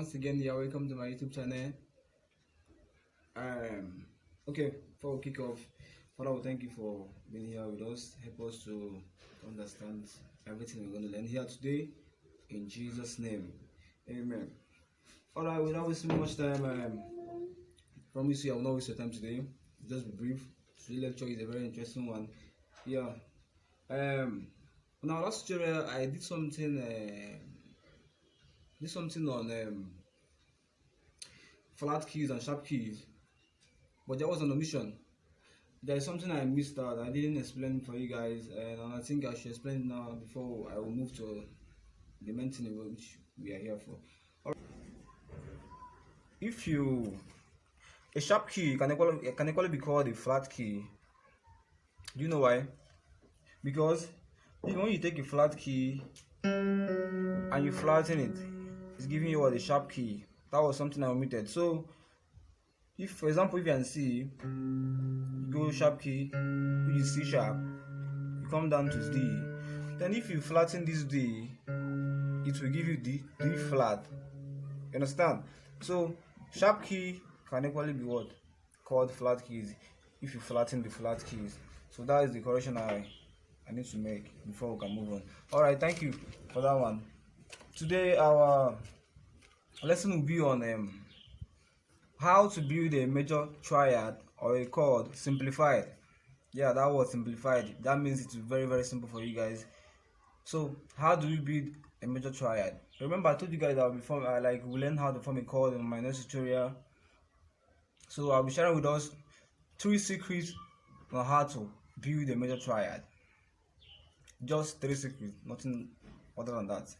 once again, you're welcome to my YouTube channel. Okay, before we kick off, Father, we thank you for being here with us. Help us to understand everything we're going to learn here today. In Jesus' name, Amen. Father, without wasting much time, promise you I will not waste your time today. Just be brief. Today's lecture is a very interesting one. Yeah. Now last tutorial I did something on flat keys and sharp keys, but there was an omission. There is something I missed out. I didn't explain for you guys, and I think I should explain it now before I will move to the main thing which we are here for. Alright. If a sharp key can equally be called a flat key. Do you know why? Because when you take a flat key and you flatten it, it's giving you a sharp key. That was something I omitted. So if, for example, if you can see, you go sharp key, which is C sharp, you come down to D. Then if you flatten this D, it will give you D flat. You understand? So sharp key can equally be what? Called flat keys if you flatten the flat keys. So that is the correction I need to make before we can move on. Alright, thank you for that one. Today our lesson will be on how to build a major triad or a chord simplified. Yeah, that was simplified. That means it's very, very simple for you guys. So how do we build a major triad? Remember I told you guys that we learn how to form a chord in my next tutorial. So I'll be sharing with us 3 secrets on how to build a major triad. Just 3 secrets, nothing other than that.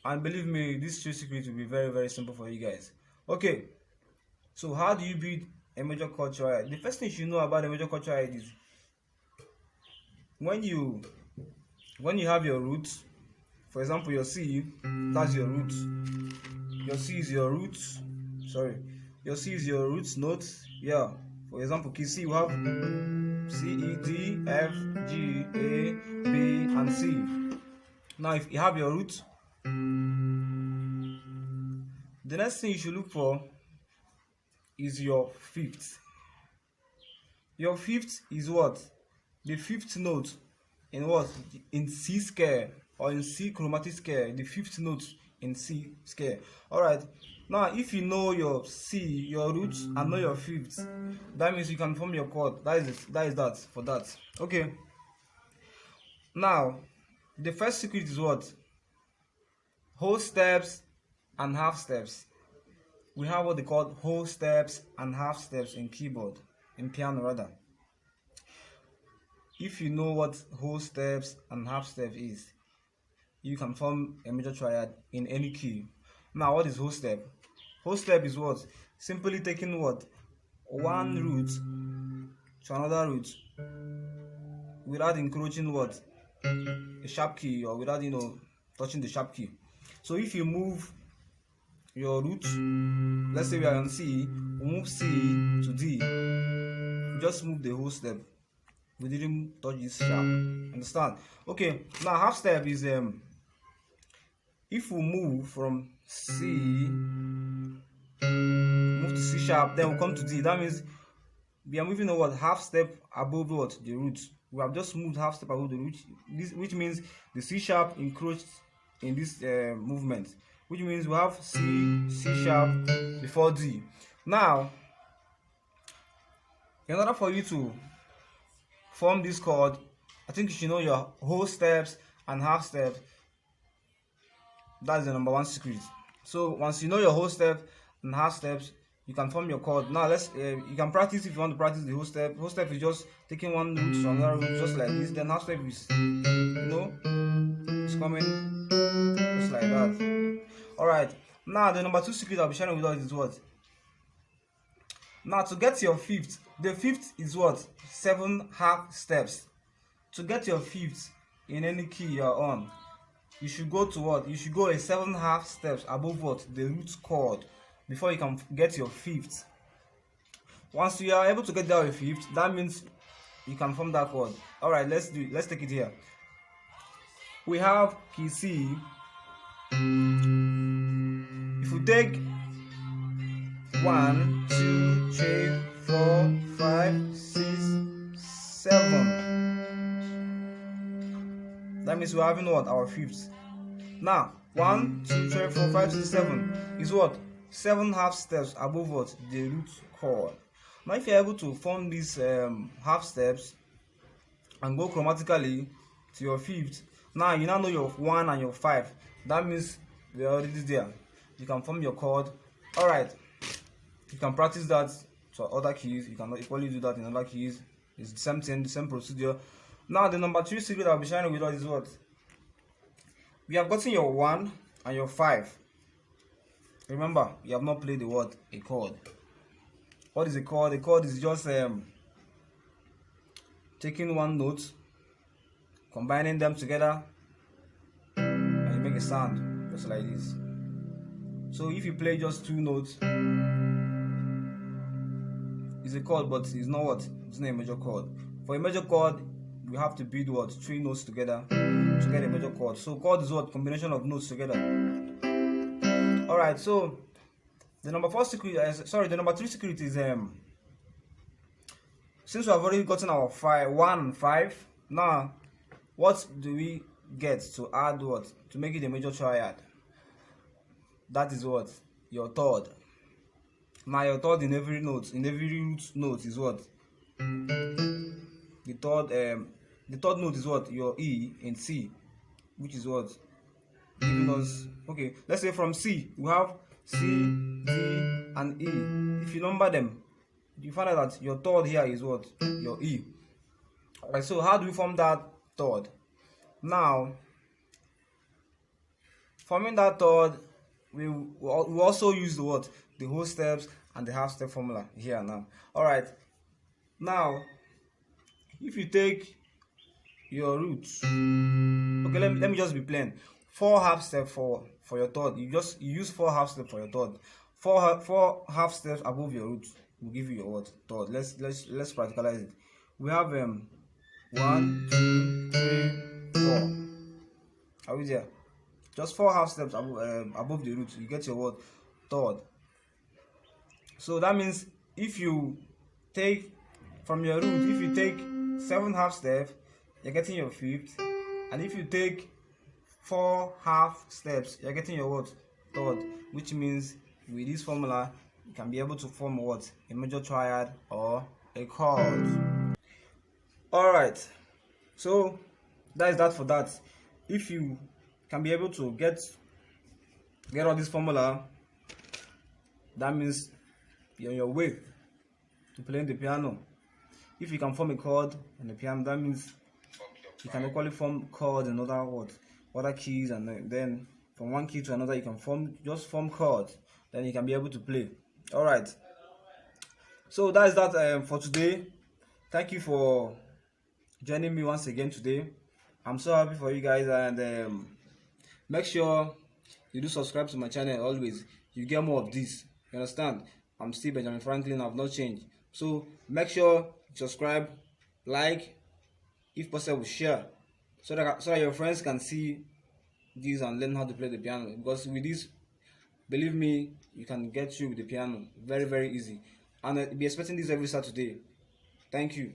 And believe me, these 3 secrets will be very, very simple for you guys. Okay, so how do you build a major chord triad? The first thing you should know about a major chord triad is when you have your roots. For example, your C, that's your root. Your C is your root. Your C is your root note. Yeah. For example, key C, you have C, E, D, F, G, A, B, and C. Now, if you have your root, the next thing you should look for is your fifth. Your fifth is what? The fifth note in what? In C scale or in C chromatic scale. The fifth note in C scale. Alright. Now, if you know your C, your root, and know your fifth, that means you can form your chord. That is that for that. Okay. Now, the first secret is what? Whole steps and half steps. We have what they call whole steps and half steps in keyboard, in piano rather. If you know what whole steps and half step is, you can form a major triad in any key. Now, what is whole step? Whole step is what? Simply taking what? One root to another root without encroaching what? A sharp key, or without touching the sharp key. So if you move your root, let's say we are on C, we move C to D, we just move the whole step. We didn't touch this sharp. Understand? Okay, now half step is if we move from C, move to C sharp, then we come to D. That means we are moving what? Half step above what? The root. We have just moved half step above the root, which means the C sharp encroached in this movement, which means we have C sharp before D. Now, in order for you to form this chord, I think you should know your whole steps and half steps. That's the number 1 secret. So once you know your whole step and half steps, you can form your chord. Now you can practice if you want to practice the whole step. Whole step is just taking one root to another root, just like this. Then half step is, it's coming just like that. Alright. Now the number 2 secret I'll be sharing with us is what? Now to get your fifth, the fifth is what? 7 half steps. To get your fifth in any key you're on, you should go to what? You should go a 7 half steps above what? The root chord before you can get your fifth. Once you are able to get down your fifth, that means you can form that chord. Alright, let's do it. Let's take it here. We have key C. If we take 1, 2, 3, 4, 5, 6, 7, that means we're having what? Our fifths. Now 1, 2, 3, 4, 5, 6, 7 is what? 7 half steps above what? The root chord. Now if you're able to form these half steps and go chromatically to your fifth, now you now know your 1 and your 5. That means we're already there. You can form your chord. Alright, you can practice that to other keys. You can equally do that in other keys. It's the same thing, the same procedure. Now the number 3 secret I'll be sharing with us is what? We have gotten your 1 and your 5. Remember, you have not played the word a chord. What is a chord? A chord is just taking one note, combining them together, and you make a sound just like this. So if you play just 2 notes, it's a chord, but it's not what? It's not a major chord. For a major chord, we have to beat what? 3 notes together to get a major chord. So chord is what? Combination of notes together. Alright, so the number 4 secret, the number 3 secret is since we have already gotten our 1 and 5, now what do we get to add what? To make it a major triad? That is what? Your third. Now your third in every note, in every root note is what? The third note is what? Your E in C, which is what? Giving us, okay, let's say from C we have C, D, and E. If you number them, you find out that your third here is what? Your E. Alright, so how do we form that third? Now, forming that third, we also use the what? The whole steps and the half step formula here now. Alright, now if you take your roots, okay, let me just be plain. 4 half steps for your third. You use 4 half steps for your third. 4 half steps above your root will give you your what? Third. Let's practicalize it. We have 1, 2, 3, 4. Are we there? Just 4 half steps above the root, you get your what? Third. So that means if you take from your root, if you take 7 half steps, you're getting your fifth, and if you take 4 half steps, you're getting your what? Third. Which means with this formula, you can be able to form what? A major triad or a chord. Alright, so that is that for that. If you can be able to get all this formula, that means you're on your way to playing the piano. If you can form a chord on the piano, that means you can equally form chords in other keys, and then from one key to another you can form chords. Then you can be able to play. Alright, so that is that for today. Thank you for joining me once again today. I'm so happy for you guys, and make sure you do subscribe to my channel. Always, you get more of this. You understand? I'm still Benjamin Franklin. I've not changed. So make sure you subscribe, like, if possible share, so that your friends can see this and learn how to play the piano. Because with this, believe me, you can get through with the piano very, very easy. And be expecting this every Saturday. Thank you.